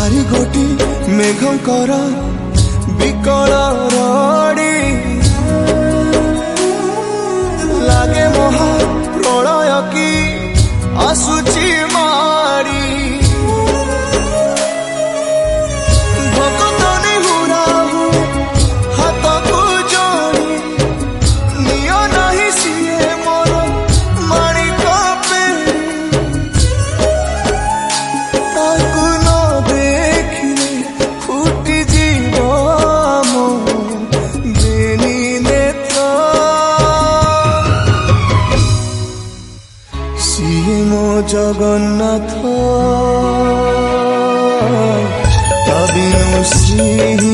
भारी गोटी मेघंकर विकल रड़ी लागे महा प्रलय की आसुची मारी भक्तनी हुराहु हाथ को जोड़ी नियो नहीं सिए मोर माणिक पेड़ी ताकू न देखिले फुटी जीव मो बेनी नेत्र सिए मो जगन्नाथ तबिनु श्री